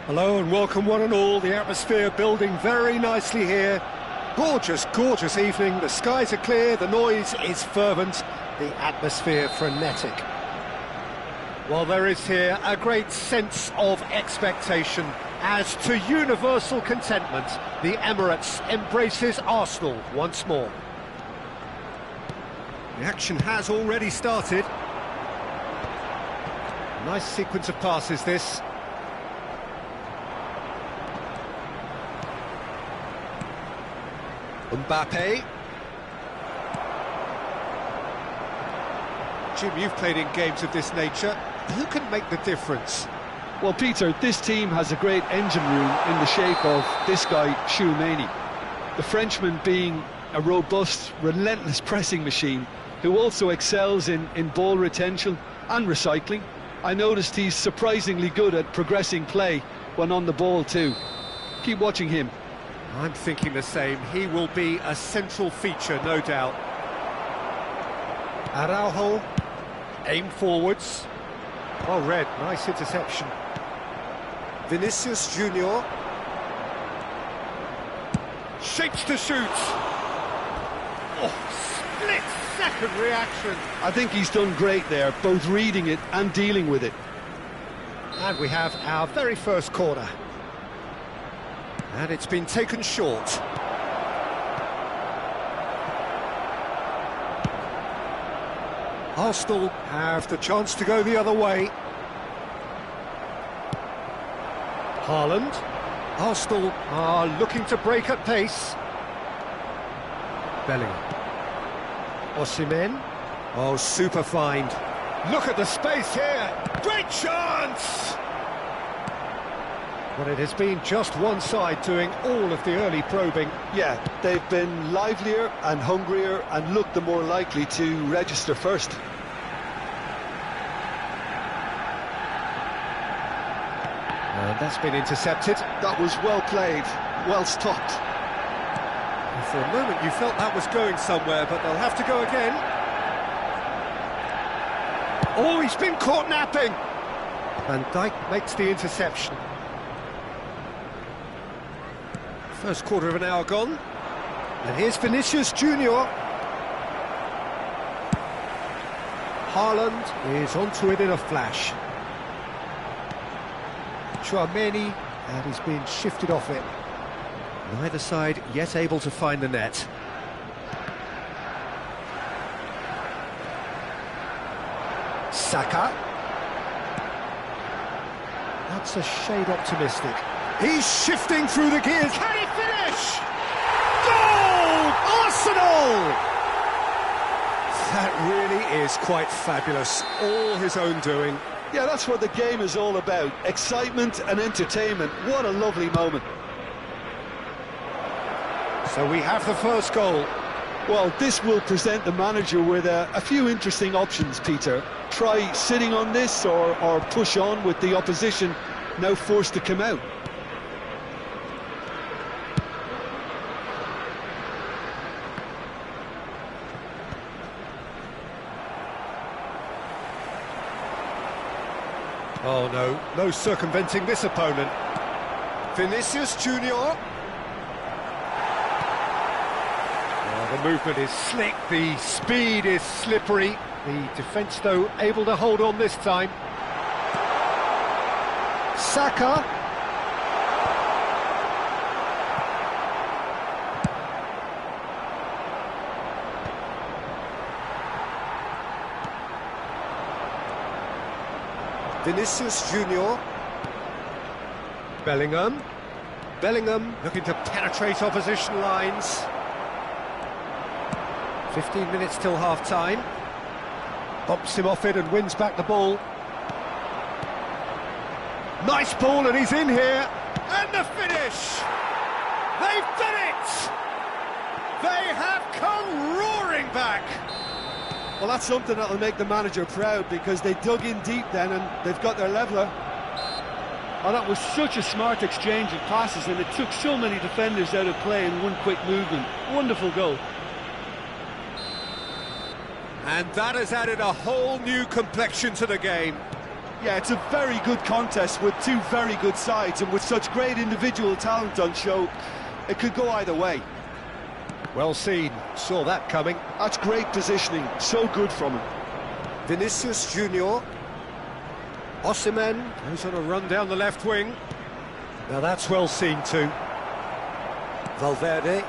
Hello and welcome one and all. The atmosphere building very nicely here. Gorgeous, gorgeous evening. The skies are clear, the noise is fervent, the atmosphere frenetic. Well, there is here a great sense of expectation. As to universal contentment, the Emirates embraces Arsenal once more. The action has already started. Nice sequence of passes this. Mbappe. Jim, you've played in games of this nature. Who can make the difference? Well, Peter, this team has a great engine room in the shape of this guy, Tchouaméni. The Frenchman being a robust, relentless pressing machine who also excels in ball retention and recycling. I noticed he's surprisingly good at progressing play when on the ball too. Keep watching him. I'm thinking the same. He will be a central feature, no doubt. Araujo, aim forwards. Well read, nice interception. Vinicius Junior. Shapes to shoot. Oh, split-second reaction. I think he's done great there, both reading it and dealing with it. And we have our very first corner. And it's been taken short. Arsenal have the chance to go the other way. Haaland. Arsenal are looking to break at pace. Bellingham. Osimhen. Oh, super find. Look at the space here. Great chance! Well, it has been just one side doing all of the early probing. Yeah, they've been livelier and hungrier and looked the more likely to register first. And that's been intercepted. That was well played, well stopped. And for a moment you felt that was going somewhere, but they'll have to go again. Oh, he's been caught napping! Van Dijk makes the interception. First quarter of an hour gone. And here's Vinicius Junior. Haaland is onto it in a flash. Tchouaméni, and he's been shifted off it. Neither side yet able to find the net. Saka. That's a shade optimistic. He's shifting through the gears. Can he finish? Goal! Arsenal! That really is quite fabulous. All his own doing. Yeah, that's what the game is all about. Excitement and entertainment. What a lovely moment. So we have the first goal. Well, this will present the manager with a few interesting options, Peter. Try sitting on this or push on with the opposition now forced to come out. Oh no, no circumventing this opponent. Vinicius Junior. Oh, the movement is slick, the speed is slippery. The defence, though, able to hold on this time. Saka. Vinicius Junior. Bellingham. Bellingham looking to penetrate opposition lines. 15 minutes till half-time. Bumps him off it and wins back the ball. Nice ball, and he's in here. And the finish! They've done it! They have come roaring back! Well, that's something that'll make the manager proud, because they dug in deep then and they've got their leveller. Oh, that was such a smart exchange of passes, and it took so many defenders out of play in one quick movement. Wonderful goal. And that has added a whole new complexion to the game. Yeah, it's a very good contest with two very good sides, and with such great individual talent on show, it could go either way. Well seen, saw that coming. That's great positioning, so good from him. Vinicius Junior. Osimhen, who's on a run down the left wing. Now that's well seen too. Valverde.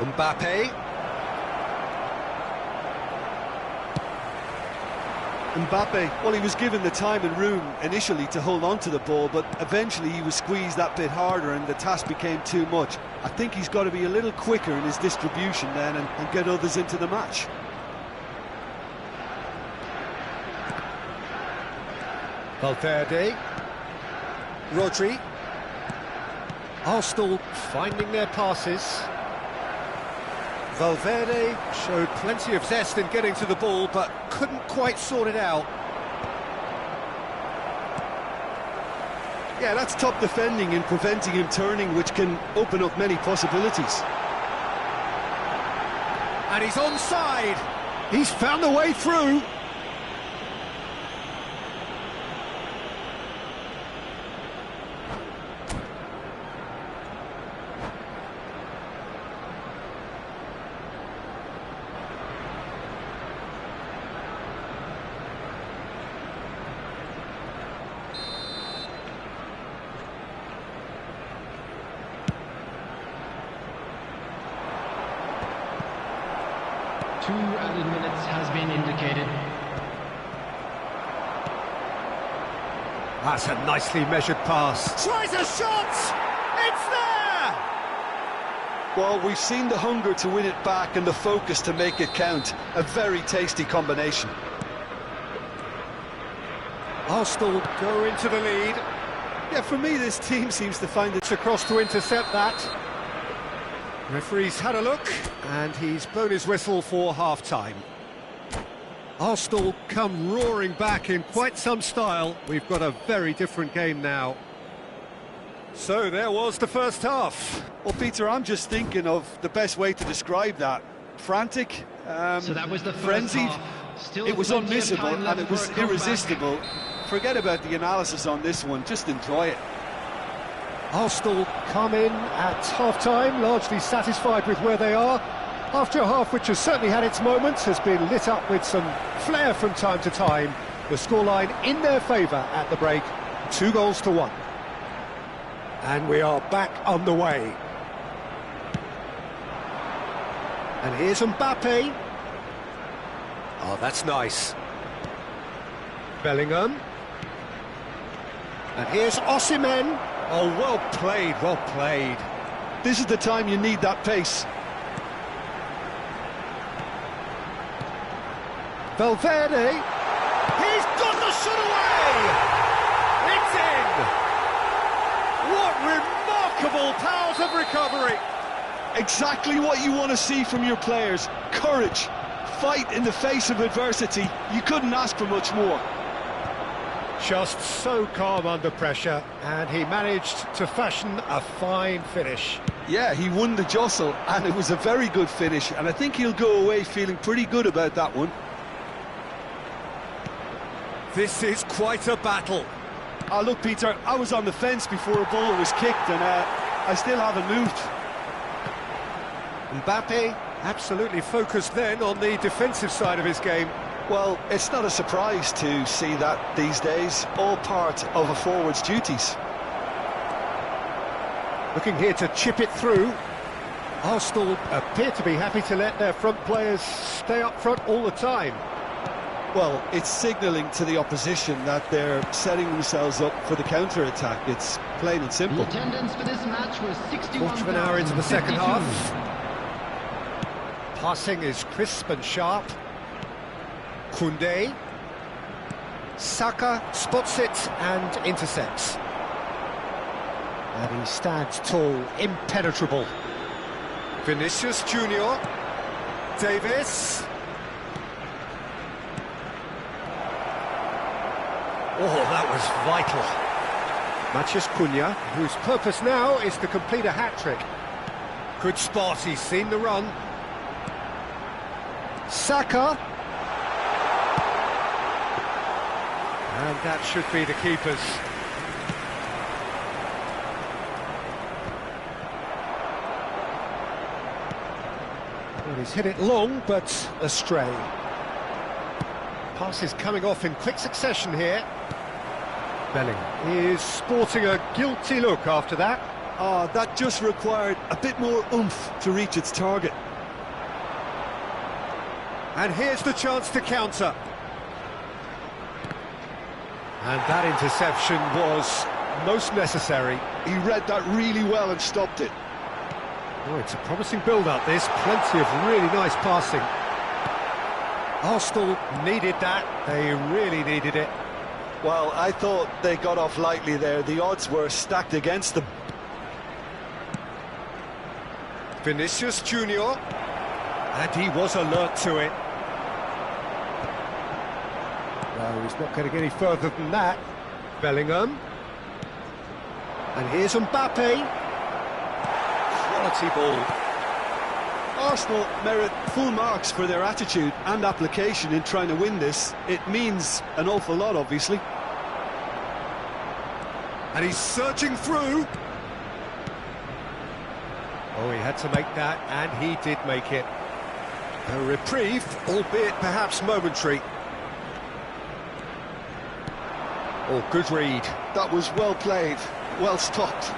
Mbappe. Mbappe, well, he was given the time and room initially to hold on to the ball, but eventually he was squeezed that bit harder and the task became too much. I think he's got to be a little quicker in his distribution then and get others into the match. Valverde. Rodri. Arsenal finding their passes. Valverde showed plenty of zest in getting to the ball, but couldn't quite sort it out. Yeah, that's top defending and preventing him turning, which can open up many possibilities. And he's onside. He's found the way through. Two added minutes has been indicated. That's a nicely measured pass. Tries a shot! It's there! Well, we've seen the hunger to win it back and the focus to make it count. A very tasty combination. Arsenal go into the lead. Yeah, for me, this team seems to find it Across to intercept that. Referee's had a look, and he's blown his whistle for half-time. Arsenal come roaring back in quite some style. We've got a very different game now. So there was the first half. Well, Peter, I'm just thinking of the best way to describe that. Frantic, So that was the first frenzied. half. Still It was plenty of unmissable time and left it for was a comeback. irresistible. Forget about the analysis on this one, just enjoy it. Arsenal come in at half-time, largely satisfied with where they are. After a half which has certainly had its moments, has been lit up with some flair from time to time. The scoreline in their favour at the break, 2-1. And we are back on the way. And here's Mbappe. Oh, that's nice. Bellingham. And here's Osimhen. Oh, well played, well played. This is the time you need that pace. Valverde. He's got the shot away! It's in! What remarkable powers of recovery! Exactly what you want to see from your players. Courage, fight in the face of adversity. You couldn't ask for much more. Just so calm under pressure, and he managed to fashion a fine finish. Yeah, he won the jostle, and it was a very good finish, and I think he'll go away feeling pretty good about that one. This is quite a battle. Oh, look, Peter, I was on the fence before a ball was kicked, and I still haven't moved. Mbappe absolutely focused then on the defensive side of his game. Well, it's not a surprise to see that these days, all part of a forward's duties. Looking here to chip it through. Arsenal appear to be happy to let their front players stay up front all the time. Well, it's signalling to the opposition that they're setting themselves up for the counter-attack. It's plain and The simple. attendance for this match was 61,052. Quarter of an hour into the second half. Passing is crisp and sharp. Koundé. Saka spots it and intercepts. And he stands tall, impenetrable. Vinicius Junior. Davis. Oh, that was vital. Matheus Cunha, whose purpose now is to complete a hat-trick. Good spot, he's seen the run. Saka. And that should be the keeper's. Well, he's hit it long, but astray. Pass is coming off in quick succession here. Bellingham is sporting a guilty look after that. That just required a bit more oomph to reach its target. And here's the chance to counter. And that interception was most necessary. He read that really well and stopped it. Oh, it's a promising build-up, this. Plenty of really nice passing. Arsenal needed that. They really needed it. Well, I thought they got off lightly there. The odds were stacked against them. Vinicius Junior. And he was alert to it. No, he's not going to get any further than that. Bellingham. And here's Mbappe. Quality ball. Arsenal merit full marks for their attitude and application in trying to win this. It means an awful lot, obviously. And he's surging through. Oh, he had to make that, and he did make it. A reprieve, albeit perhaps momentary. Oh, good read. That was well played, well stopped.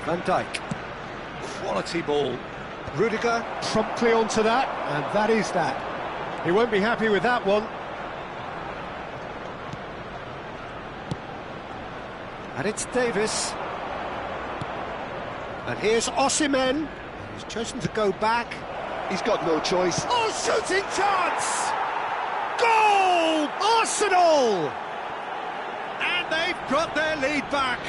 Van Dijk. Quality ball. Rudiger promptly onto that, and that is that. He won't be happy with that one. And it's Davis. And here's Osimhen. He's chosen to go back. He's got no choice. Oh, shooting chance! Goal! Arsenal! And they've got their lead back.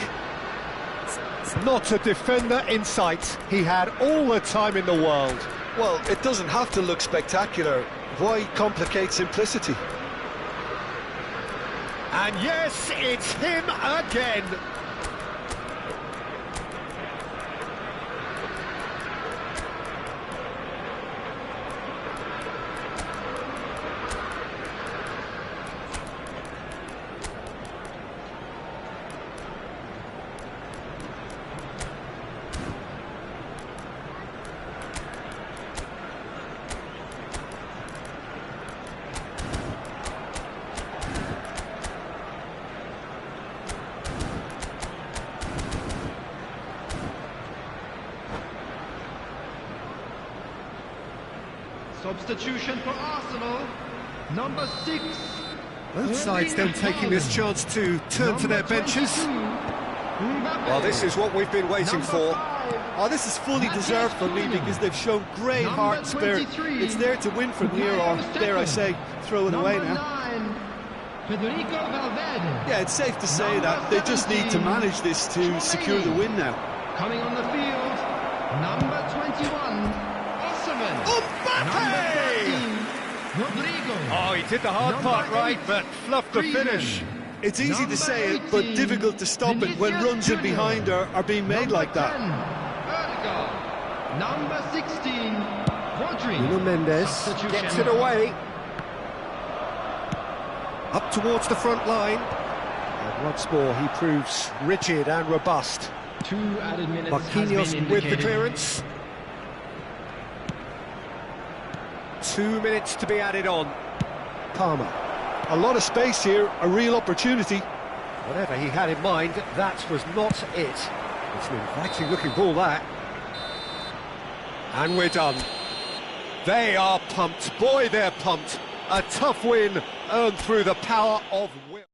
Not a defender in sight. He had all the time in the world. Well, it doesn't have to look spectacular. Why complicate simplicity? And yes, it's him again. Substitution for Arsenal, number 6. Both sides then taking this chance to turn to their benches. Well, this is what we've been waiting for. Oh, this is fully deserved for me because they've shown great heart and spirit. It's there to win from here, or dare I say, throw it away now. Yeah, it's safe to say that they just need to manage this to secure the win now. Coming on the field, number 21, Osimhen. Mbappe! Rodrigo. Oh, he did the hard part right, but fluffed the finish. It's easy to say it, but difficult to stop it when runs in behind are being made like that. Erdegaard. Number 16, Rodri. Nuno Mendes Substitution. gets it away. Up towards the front line. And once more, he proves rigid and robust. 2 added minutes has Marquinhos been with the indicated. clearance. 2 minutes to be added on. Palmer. A lot of space here, a real opportunity. Whatever he had in mind, that was not it. It's an inviting looking ball, that. And we're done. They are pumped. Boy, they're pumped. A tough win earned through the power of will.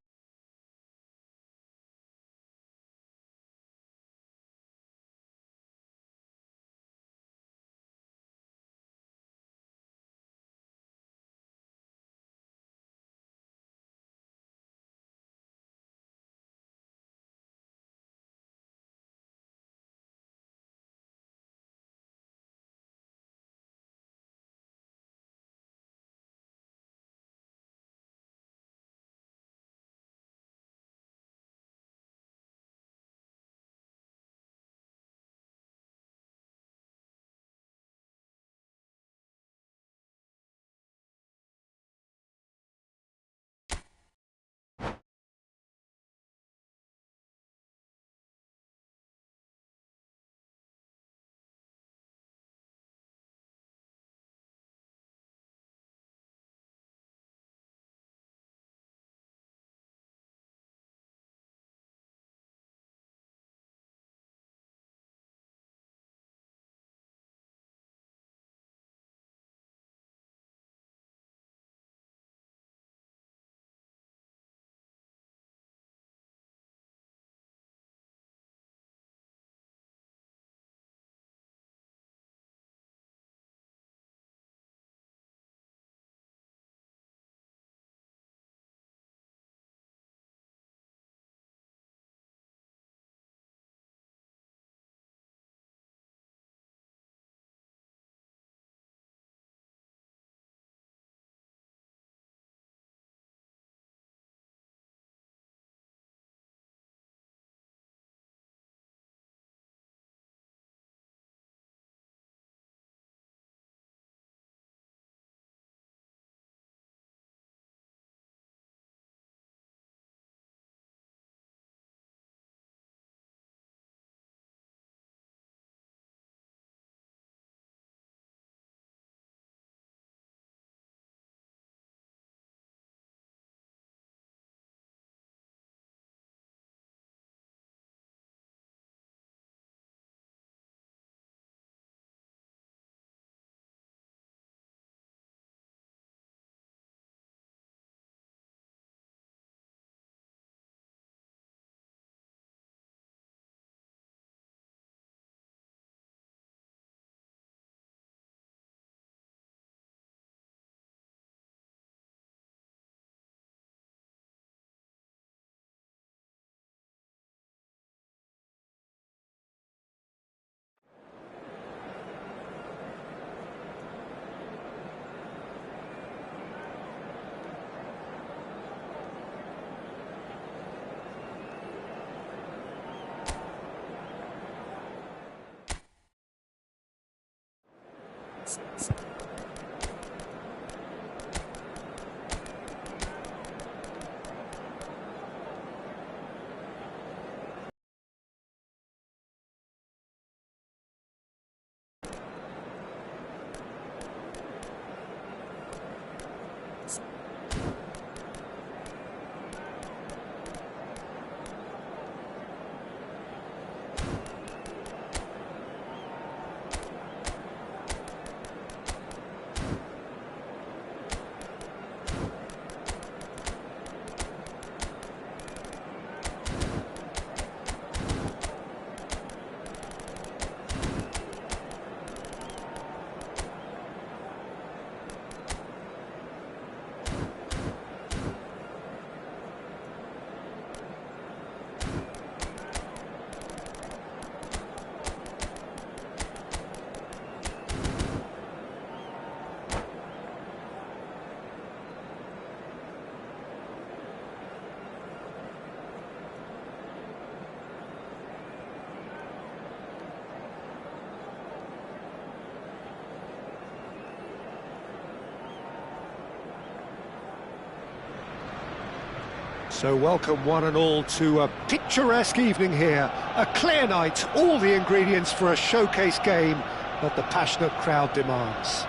So welcome one and all to a picturesque evening here. A clear night, all the ingredients for a showcase game that the passionate crowd demands.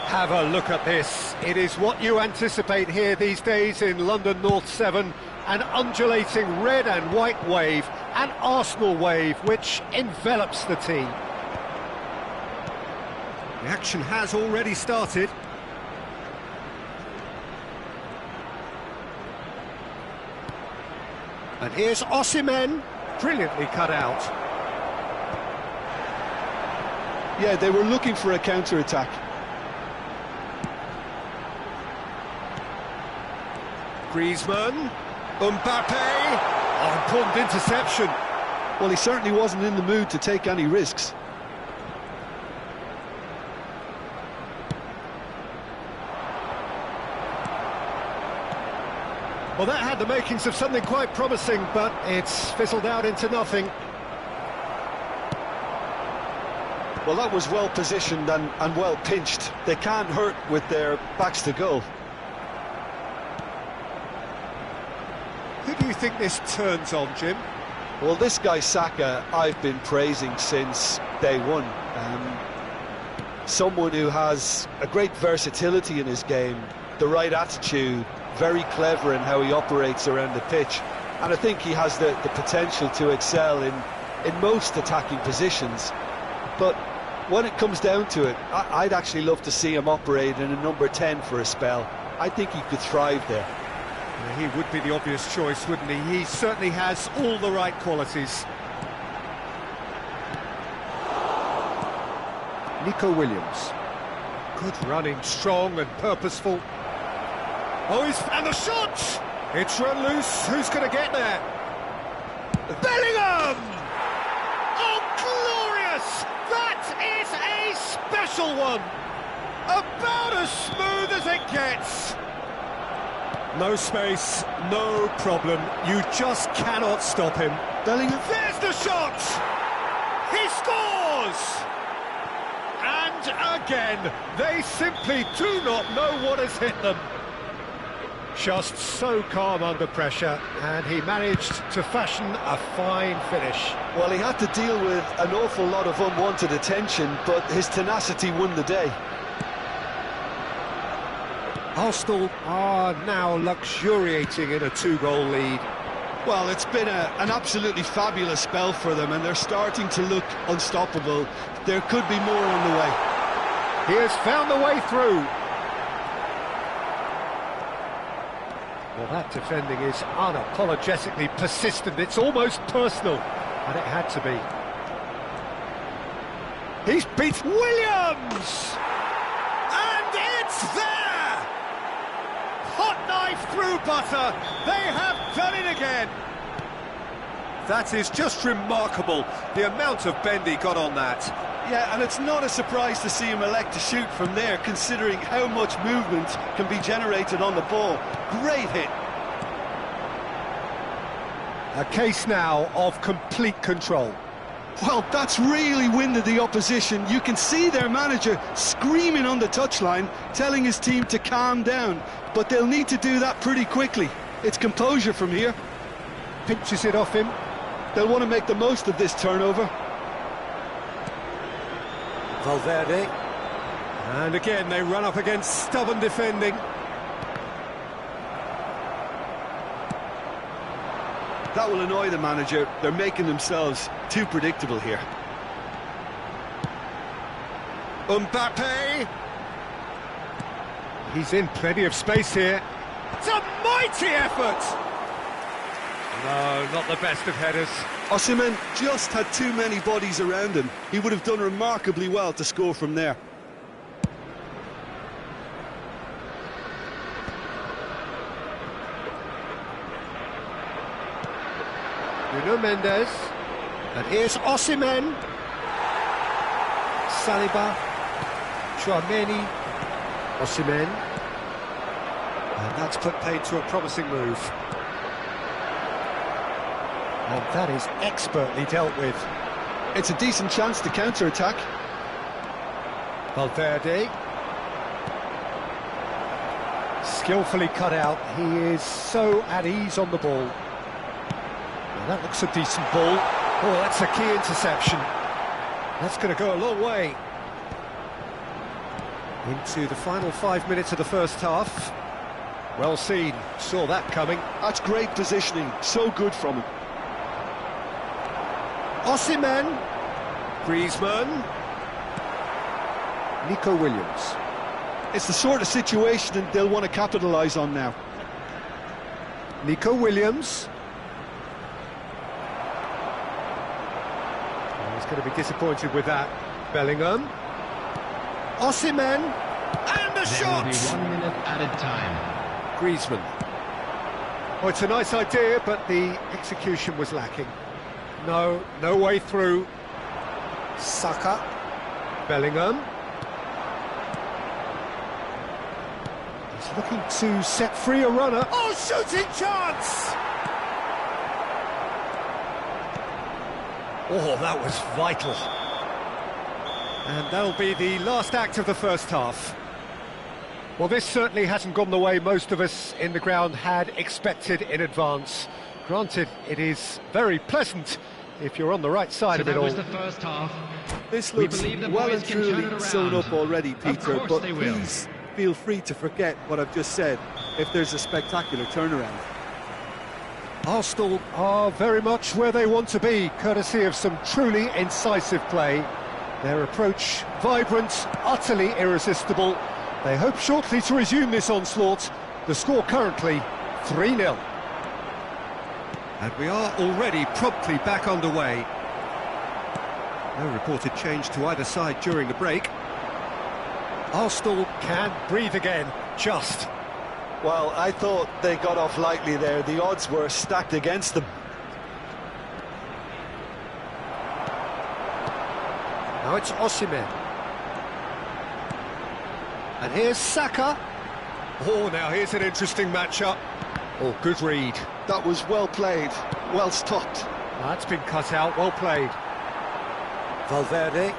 Have a look at this. It is what you anticipate here these days in London North 7. An undulating red and white wave, an Arsenal wave which envelops the team. The action has already started. And here's Osimhen, brilliantly cut out. Yeah, they were looking for a counter-attack. Griezmann, Mbappe, oh, important interception. Well, he certainly wasn't in the mood to take any risks. Well, that had the makings of something quite promising, but it's fizzled out into nothing. Well, that was well positioned and well pinched. They can't hurt with their backs to goal. Who do you think this turns on, Jim? Well, this guy Saka, I've been praising since day one. Someone who has a great versatility in his game, the right attitude, very clever in how he operates around the pitch. And I think he has the potential to excel in most attacking positions. But when it comes down to it, I'd actually love to see him operate in a number 10 for a spell. I think he could thrive there. Yeah, he would be the obvious choice, wouldn't he? He certainly has all the right qualities. Nico Williams. Good running, strong and purposeful. Oh, and the shot! It's run loose. Who's going to get there? Bellingham! Oh, glorious! That is a special one! About as smooth as it gets. No space, no problem. You just cannot stop him. Bellingham. There's the shot! He scores! And again, they simply do not know what has hit them. Just so calm under pressure, and he managed to fashion a fine finish. Well, he had to deal with an awful lot of unwanted attention, but his tenacity won the day. Arsenal are now luxuriating in a 2-goal lead. Well, it's been an absolutely fabulous spell for them, and they're starting to look unstoppable. There could be more on the way. He has found the way through. Well, that defending is unapologetically persistent. It's almost personal, and it had to be. He's beat Williams! And it's there! Hot knife through butter. They have done it again. That is just remarkable, the amount of bend he got on that. Yeah, and it's not a surprise to see him elect to shoot from there, considering how much movement can be generated on the ball. Great hit. A case now of complete control. Well, that's really winded the opposition. You can see their manager screaming on the touchline, telling his team to calm down. But they'll need to do that pretty quickly. It's composure from here. Pinches it off him. They'll want to make the most of this turnover. Valverde. And again, they run up against stubborn defending. That will annoy the manager. They're making themselves too predictable here. Mbappe. He's in plenty of space here. It's a mighty effort! No, not the best of headers. Osimhen just had too many bodies around him. He would have done remarkably well to score from there. Nuno Mendes. And here's Osimhen. Saliba. Chouameni. Osimhen. And that's put paid to a promising move. And that is expertly dealt with. It's a decent chance to counter-attack. Valverde. Skillfully cut out. He is so at ease on the ball. Well, that looks a decent ball. Oh, that's a key interception. That's going to go a long way. Into the final 5 minutes of the first half. Well seen. Saw that coming. That's great positioning. So good from him. Osimhen. Griezmann. Nico Williams. It's the sort of situation that they'll want to capitalise on now. Nico Williams. Oh, he's going to be disappointed with that. Bellingham. Osimhen. And the shot! There will be 1 minute added time. Griezmann. Oh, it's a nice idea, but the execution was lacking. No way through. Saka. Bellingham. He's looking to set free a runner. Oh, shooting chance! Oh, that was vital. And that'll be the last act of the first half. Well, this certainly hasn't gone the way most of us in the ground had expected in advance. Granted, it is very pleasant if you're on the right side of it all. That was the first half. This We looks believe the well boys and can turn truly it around. sewn up already, Peter, course but they will. please feel free to forget what I've just said if there's a spectacular turnaround. Arsenal are very much where they want to be, courtesy of some truly incisive play. Their approach vibrant, utterly irresistible. They hope shortly to resume this onslaught. The score currently 3-0. And we are already promptly back underway. No reported change to either side during the break. Arsenal can breathe again, just. Well, I thought they got off lightly there. The odds were stacked against them. Now it's Osimhen. And here's Saka. Oh, now here's an interesting matchup. Oh, good read. That was well played, well stopped. That's been cut out, well played. Valverde.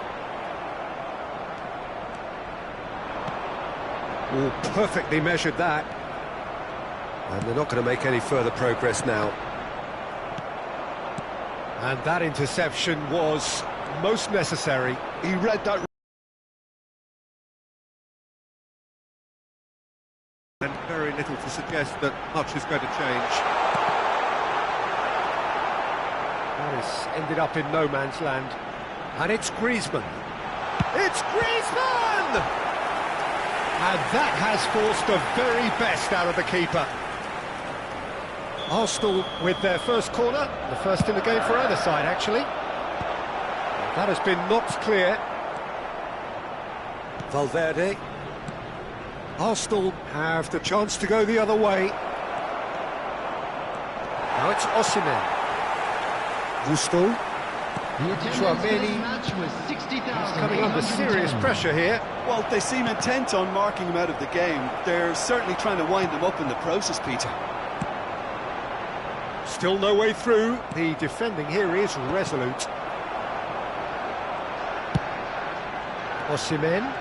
Oh, perfectly measured that. And they're not going to make any further progress now. And that interception was most necessary. He read that. And very little to suggest that much is going to change. That has ended up in no man's land. And it's Griezmann. It's Griezmann! And that has forced the very best out of the keeper. Arsenal with their first corner, the first in the game for either side, actually. That has been knocked clear. Valverde. Arsenal have the chance to go the other way. Now it's Osimhen. Gusto. The attendance for this match was 60,000. Coming under serious pressure here. Well, they seem intent on marking him out of the game. They're certainly trying to wind him up in the process, Peter. Still no way through. The defending here is resolute. Osimhen.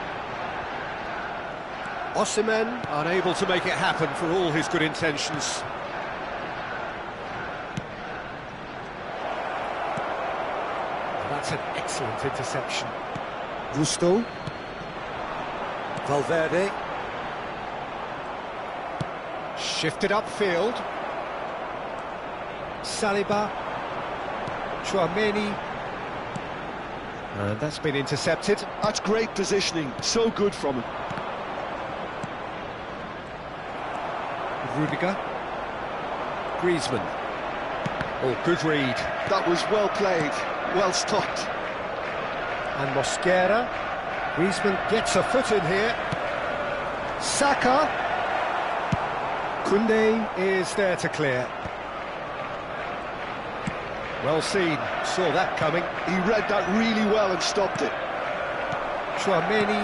Osimhen unable to make it happen for all his good intentions. That's an excellent interception. Gusto. Valverde. Shifted upfield. Saliba. Tchouaméni. And that's been intercepted. That's great positioning, so good from him. Rudiger. Griezmann. Oh, good read. That was well played, well stopped. And Mosquera. Griezmann gets a foot in here. Saka. Koundé is there to clear. Well seen, saw that coming. He read that really well and stopped it. Tchouaméni.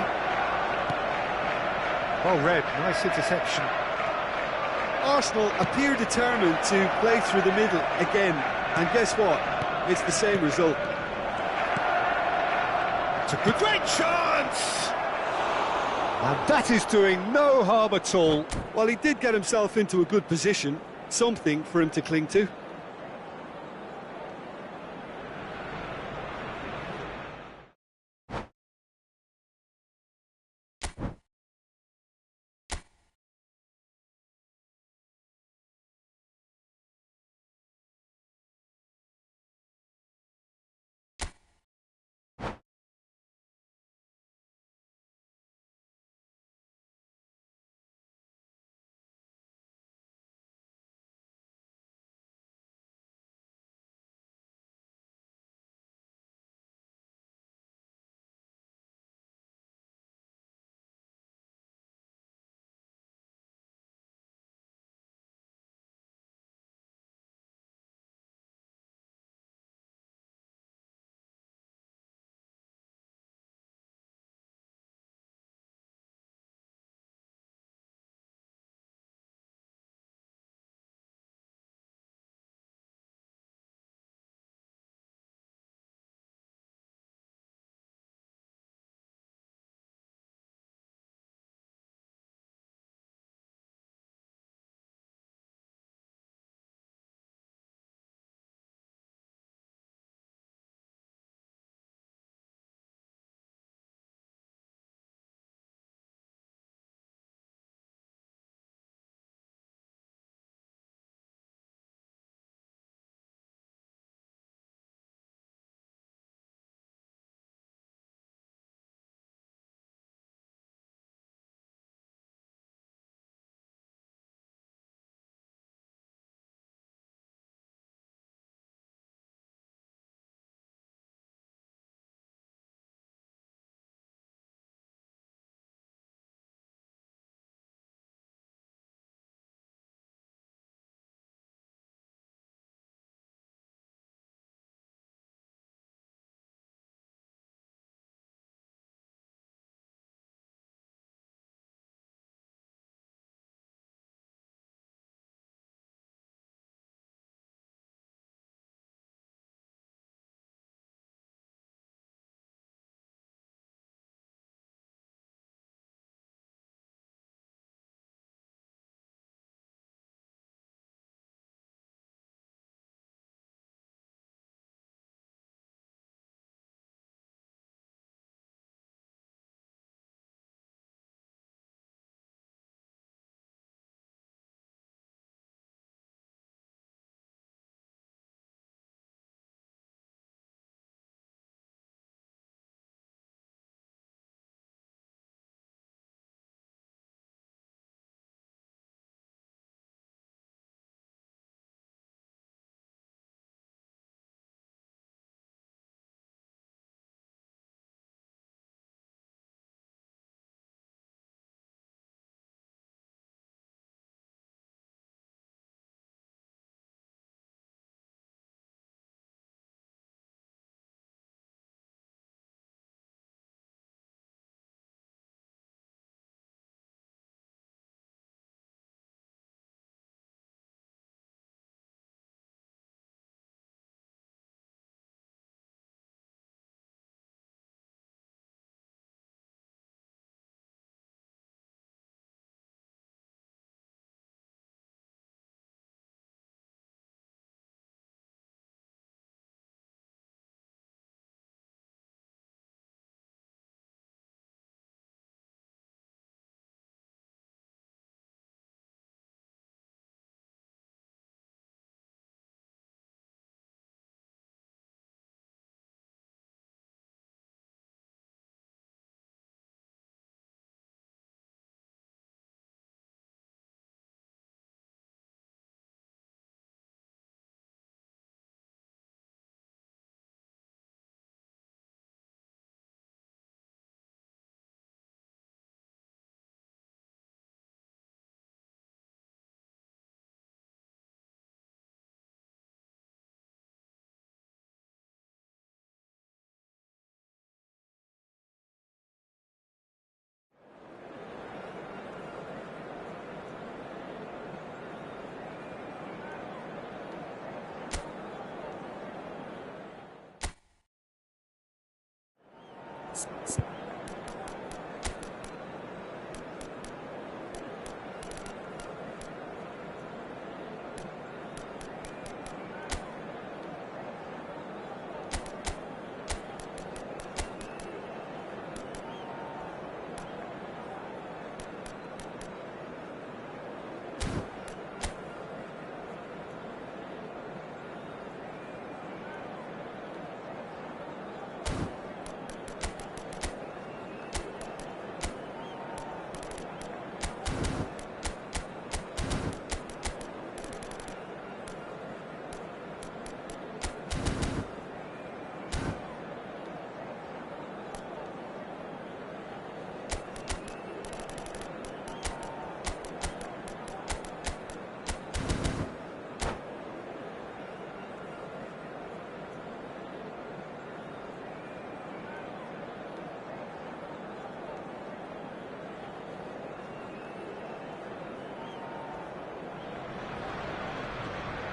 Well read, nice interception. Arsenal appear determined to play through the middle again, and guess what? It's the same result. It's a great chance! And that is doing no harm at all. Well, he did get himself into a good position, something for him to cling to.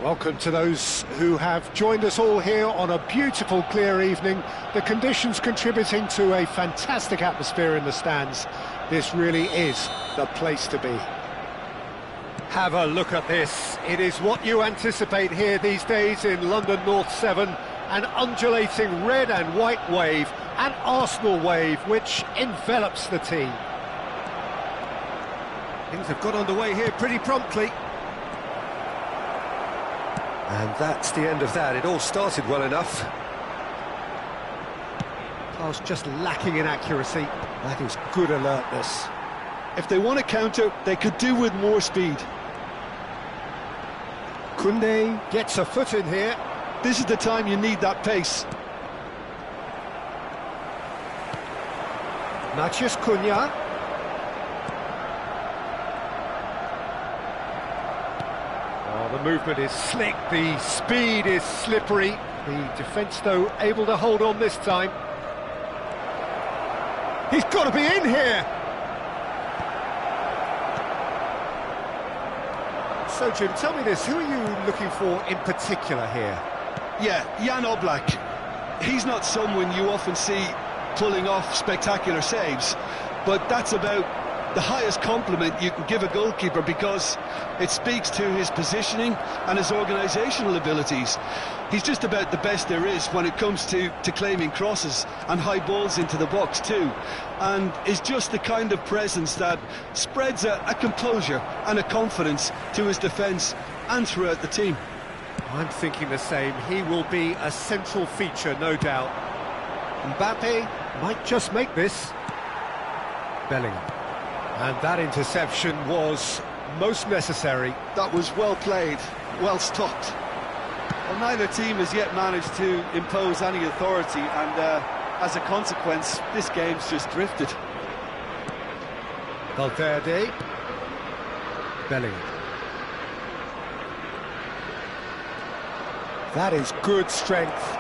Welcome to those who have joined us all here on a beautiful, clear evening. The conditions contributing to a fantastic atmosphere in the stands. This really is the place to be. Have a look at this. It is what you anticipate here these days in London North 7. An undulating red and white wave, an Arsenal wave, which envelops the team. Things have got underway here pretty promptly. And that's the end of that. It all started well enough. Pass just lacking in accuracy. That is good alertness. If they want to counter, they could do with more speed. Koundé gets a foot in here. This is the time you need that pace. Matheus Cunha. Oh, the movement is slick, the speed is slippery. The defence, though, able to hold on this time. He's got to be in here! So, Jim, tell me this, who are you looking for in particular here? Yeah, Jan Oblak. He's not someone you often see pulling off spectacular saves, but that's about the highest compliment you can give a goalkeeper, because it speaks to his positioning and his organisational abilities. He's just about the best there is when it comes to claiming crosses and high balls into the box too, and is just the kind of presence that spreads a composure and a confidence to his defence and throughout the team. I'm thinking the same. He will be a central feature, no doubt. Mbappe might just make this. Bellingham. And that interception was most necessary. That was well played, well stopped. Well, neither team has yet managed to impose any authority, and as a consequence, this game's just drifted. Valverde. Bellingham. That is good strength.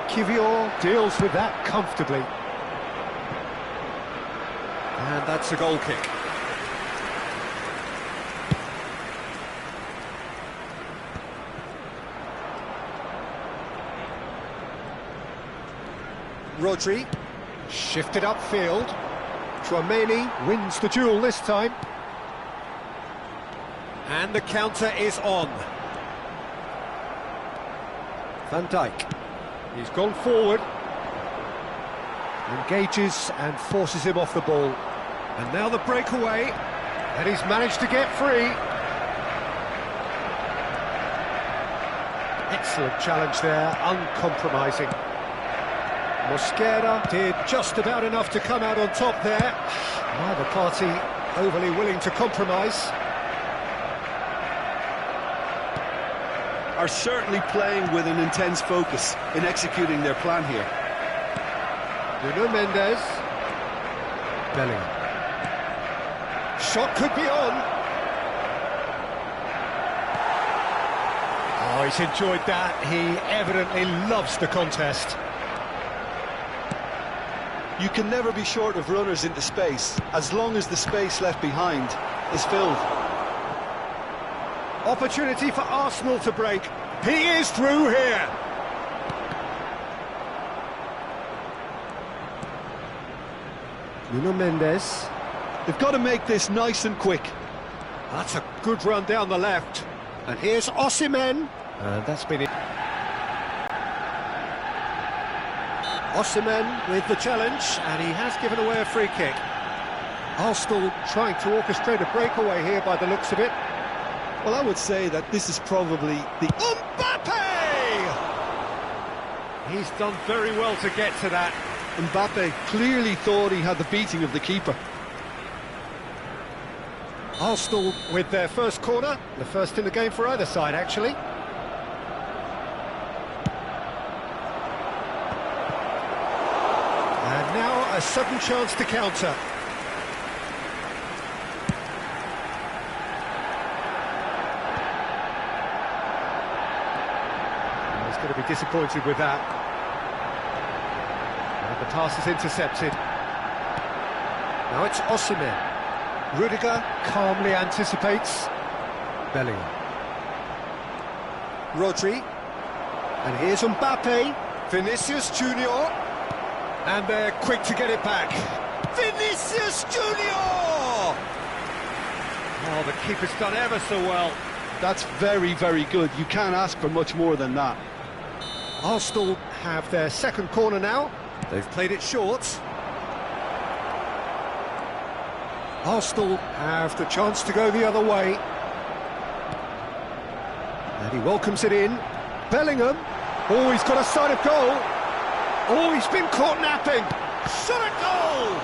Kivior deals with that comfortably. And that's a goal kick. Rodri, shifted upfield. Tchouaméni wins the duel this time. And the counter is on. Van Dijk. He's gone forward. Engages and forces him off the ball. And now the breakaway. And he's managed to get free. Excellent challenge there, uncompromising. Mosquera did just about enough to come out on top there. Neither party overly willing to compromise. Are certainly playing with an intense focus in executing their plan here. Nuno Mendes. Bellingham. Shot could be on. Oh, he's enjoyed that. He evidently loves the contest. You can never be short of runners into space, as long as the space left behind is filled. Opportunity for Arsenal to break. He is through here. Nuno Mendes. They've got to make this nice and quick. That's a good run down the left. And here's Osimhen. And that's been it. Osimhen with the challenge, and he has given away a free kick. Arsenal trying to orchestrate a breakaway here by the looks of it. Well, I would say that this is probably the... Mbappe! He's done very well to get to that. Mbappe clearly thought he had the beating of the keeper. Arsenal with their first corner, the first in the game for either side, actually. And now a sudden chance to counter. He's going to be disappointed with that. And the pass is intercepted. Now it's Osimhen. Rudiger calmly anticipates. Bellingham. Rodri. And here's Mbappe. Vinicius Junior. And they're quick to get it back. Vinicius Junior! Oh, the keeper's done ever so well. That's very, very good. You can't ask for much more than that. Arsenal have their second corner now. They've played it short. Arsenal have the chance to go the other way. And he welcomes it in. Bellingham. Oh, he's got a sight of goal. Oh, he's been caught napping. Shot at goal!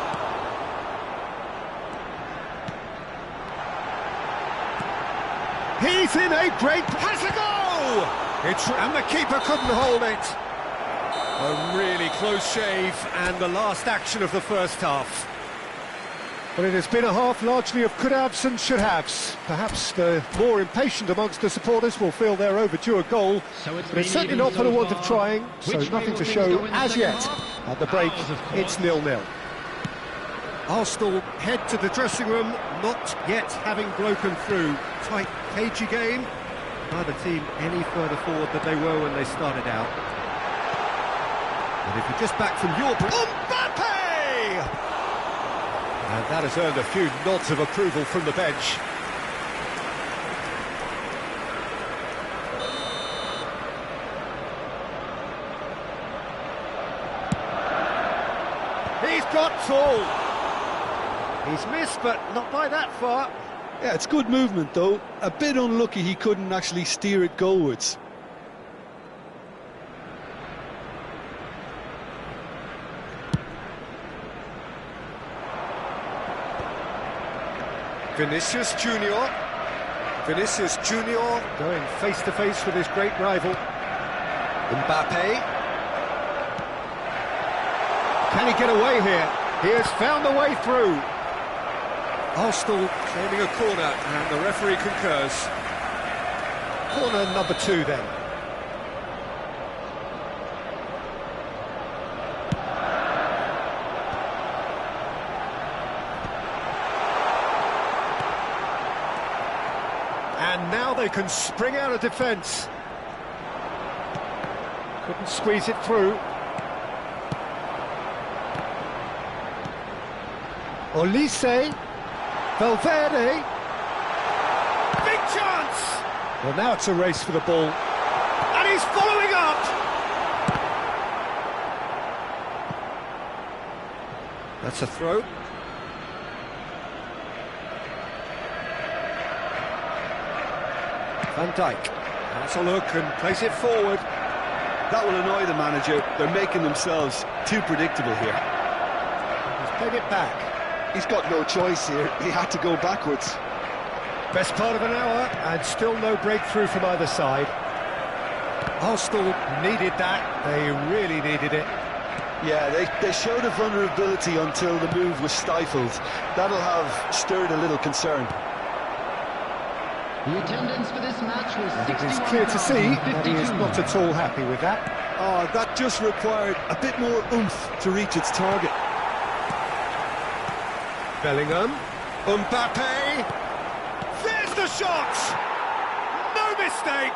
He's in a great... Has a goal! And the keeper couldn't hold it. A really close shave, and the last action of the first half. Well, it has been a half largely of could-haves and should-haves. Perhaps the more impatient amongst the supporters will feel they're overdue a goal, but it's certainly not for the want of trying, so nothing to show as yet. At the break, it's 0-0. Arsenal head to the dressing room, not yet having broken through. Tight, cagey game. Neither team any further forward than they were when they started out. And if you're just back from your... Mbappe! And that has earned a few nods of approval from the bench. He's got tall. He's missed, but not by that far. Yeah, it's good movement, though. A bit unlucky he couldn't actually steer it goalwards. Vinicius Junior. Vinicius Junior going face-to-face with his great rival. Mbappe. Can he get away here? He has found the way through. Arsenal claiming a corner, and the referee concurs. Corner number 2 then. And now they can spring out of defence. Couldn't squeeze it through. Olise. Valverde. Big chance! Well, now it's a race for the ball. And he's following up! That's a throw. Van Dijk has a look and plays it forward. That will annoy the manager. They're making themselves too predictable here. He's played it back. He's got no choice here. He had to go backwards. Best part of an hour, and still no breakthrough from either side. Arsenal needed that. They really needed it. Yeah, they showed a vulnerability until the move was stifled. That'll have stirred a little concern. The attendance for this match was 61,051. It's clear to see that he is not at all happy with that. Oh, that just required a bit more oomph to reach its target. Bellingham. Mbappe. There's the shot! No mistake!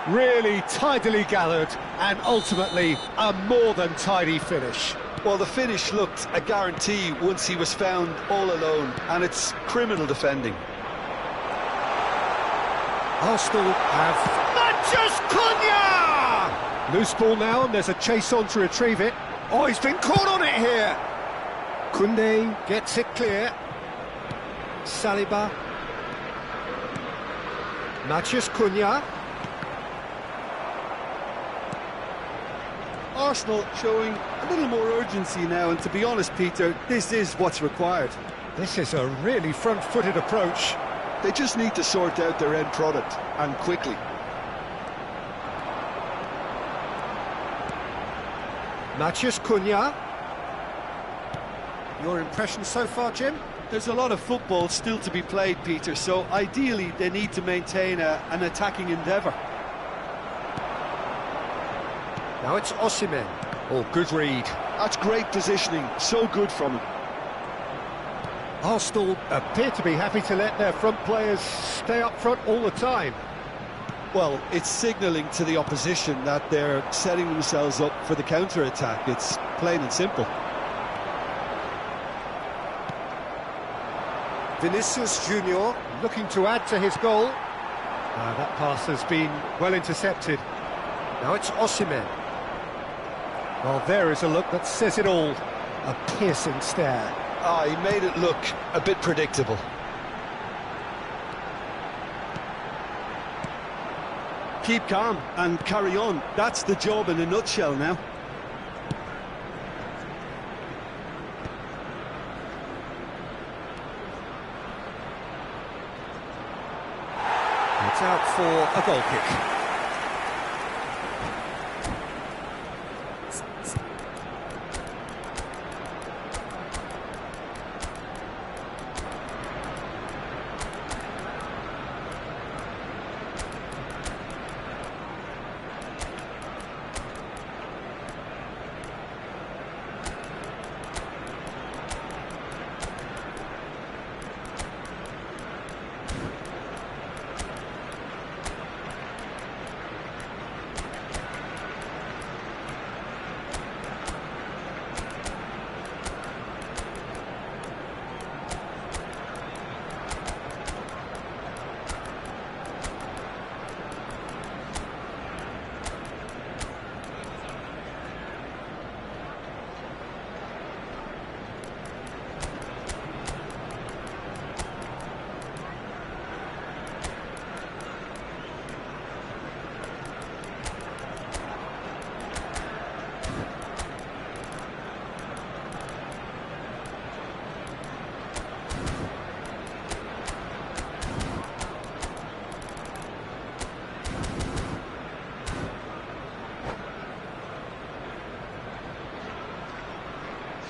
Really tidily gathered, and ultimately a more than tidy finish. Well, the finish looked a guarantee once he was found all alone, and it's criminal defending. Arsenal have Mathias Cunha! Loose ball now, and there's a chase on to retrieve it. Oh, he's been caught on it here. Koundé gets it clear. Saliba. Mathias Cunha. Arsenal showing a little more urgency now, and to be honest, Peter, this is what's required. This is a really front-footed approach. They just need to sort out their end product, and quickly. Mathias Cunha. Your impression so far, Jim? There's a lot of football still to be played, Peter, so ideally they need to maintain an attacking endeavour. Now it's Osimhen. Oh, good read. That's great positioning, so good from him. Arsenal appear to be happy to let their front players stay up front all the time. Well, it's signalling to the opposition that they're setting themselves up for the counter-attack. It's plain and simple. Vinicius Junior looking to add to his goal. That pass has been well intercepted. Now it's Osimhen. Well, there is a look that says it all. A piercing stare. Ah, he made it look a bit predictable. Keep calm and carry on. That's the job in a nutshell now. It's out for a goal kick.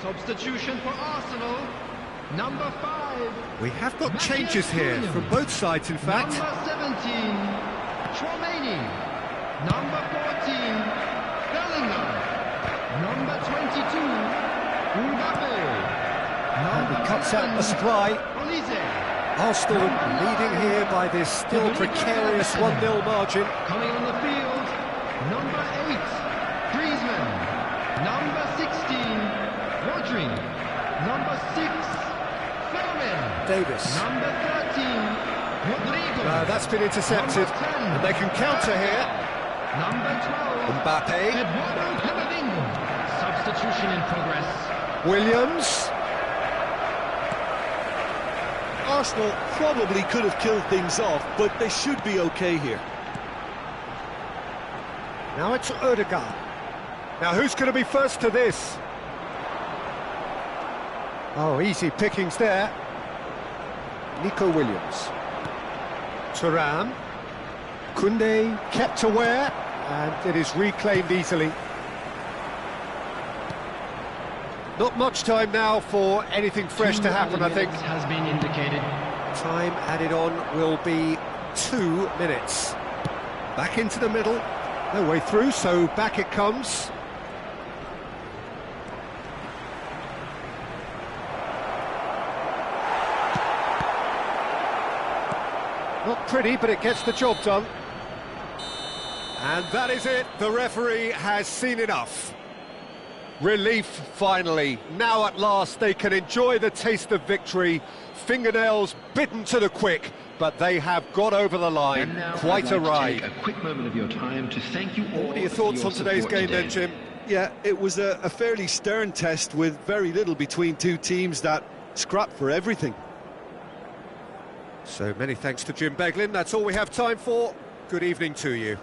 Substitution for Arsenal, number 5. We have got changes here from both sides, in fact. Number 17, Chouameni. Number 14, Bellingham. Number 22, Mbappe. And he cuts out the supply. Olise. Arsenal leading here by this still precarious 1-0 margin. Coming on the field, number 8, Griezmann. Number 16, Rodri. Number 6, Fermin. Davis. Number 13, Rodrigo. That's been intercepted, and they can counter here. Number 12, Mbappe. Eduardo Camavinga. Substitution in progress. Williams. Arsenal probably could have killed things off, but they should be okay here. Now it's Odegaard. Now who's going to be first to this? Oh, easy pickings there. Nico Williams. Thuram. Koundé kept aware, and it is reclaimed easily. Not much time now for anything fresh to happen, I think. Has been indicated. Time added on will be 2 minutes. Back into the middle. No way through, so back it comes. Not pretty, but it gets the job done. And that is it, the referee has seen enough. Relief, finally. Now at last they can enjoy the taste of victory. Fingernails bitten to the quick, but they have got over the line. And now Quite I'd a like ride. to take a quick moment of your time to thank you all. What are your for thoughts on today's support game today. then, Jim? Yeah, it was a fairly stern test with very little between two teams that scrapped for everything. So many thanks to Jim Beglin. That's all we have time for. Good evening to you.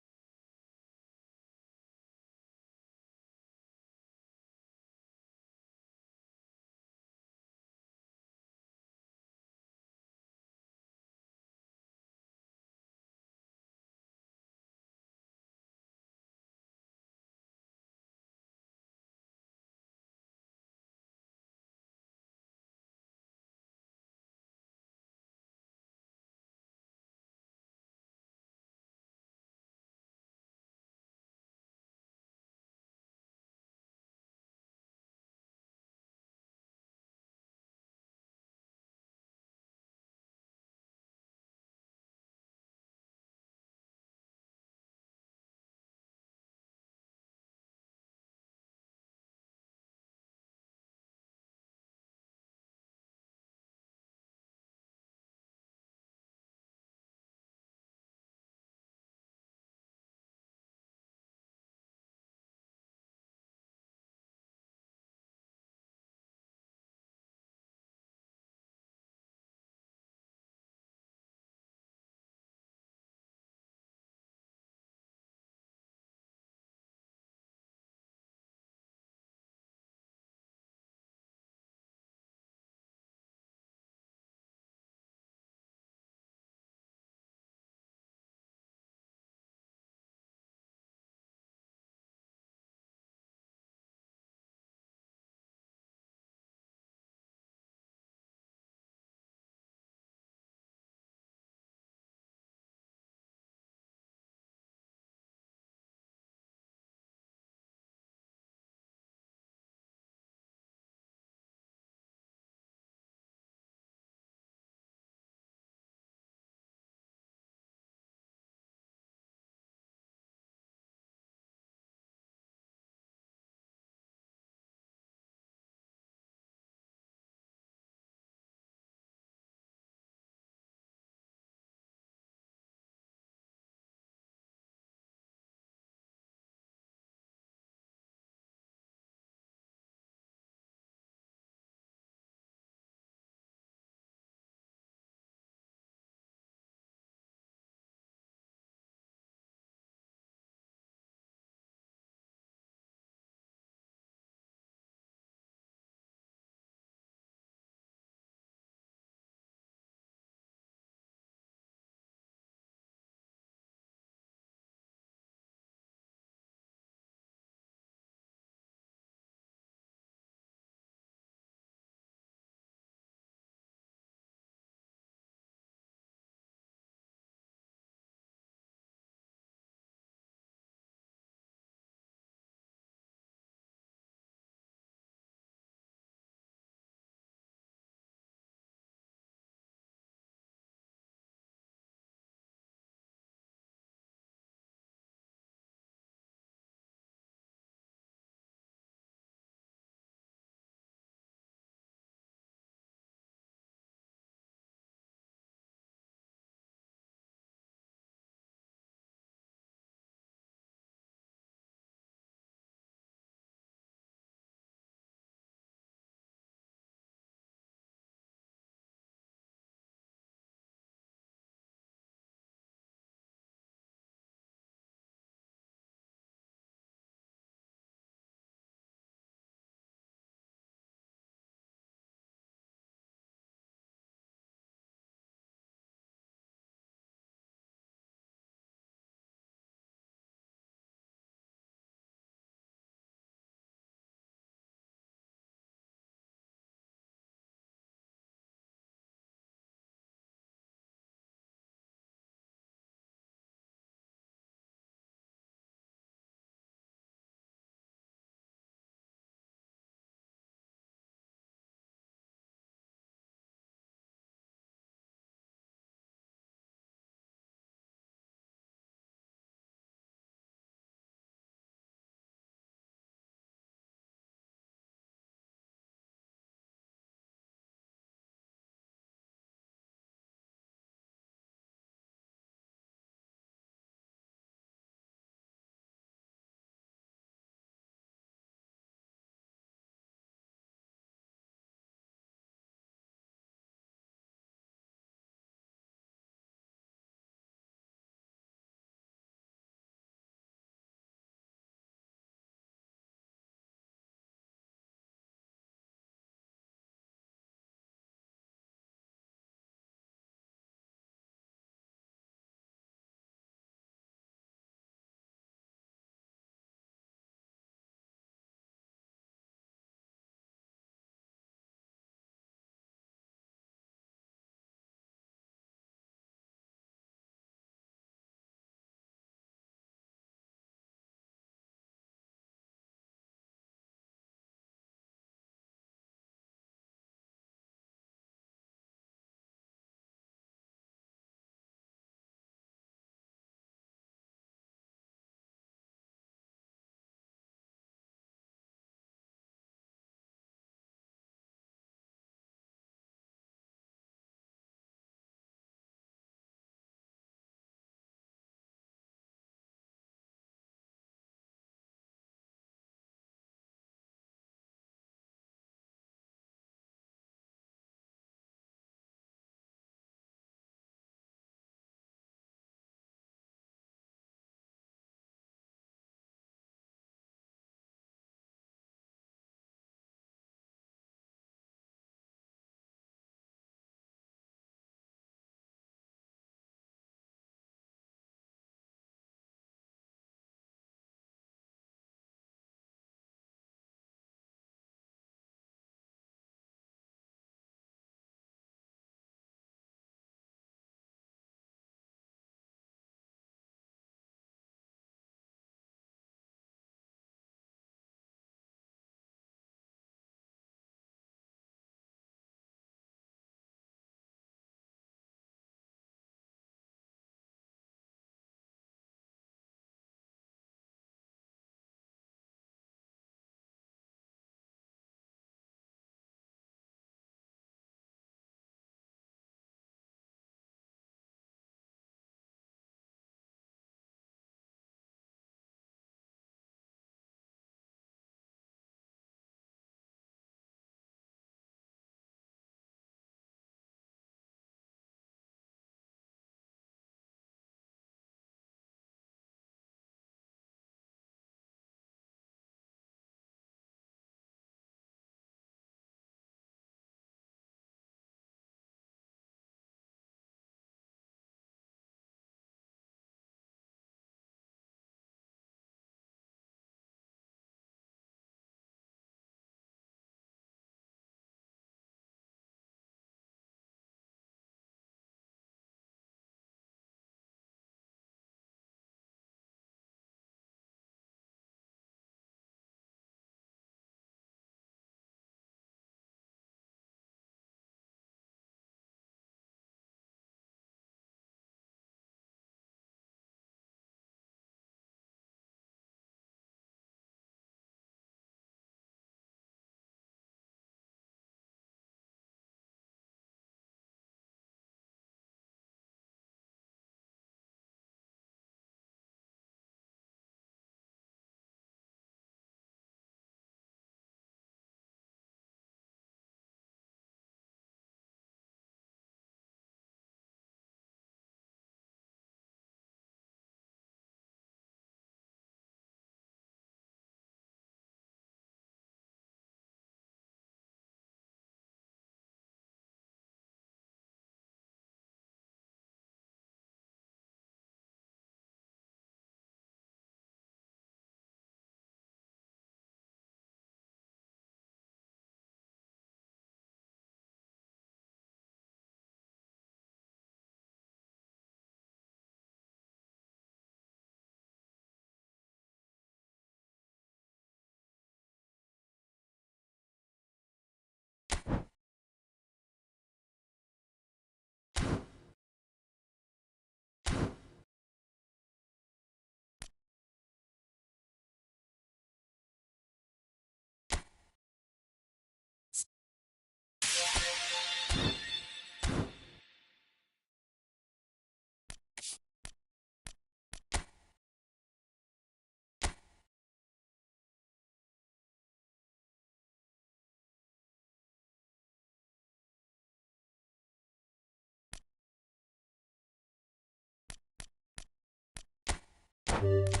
You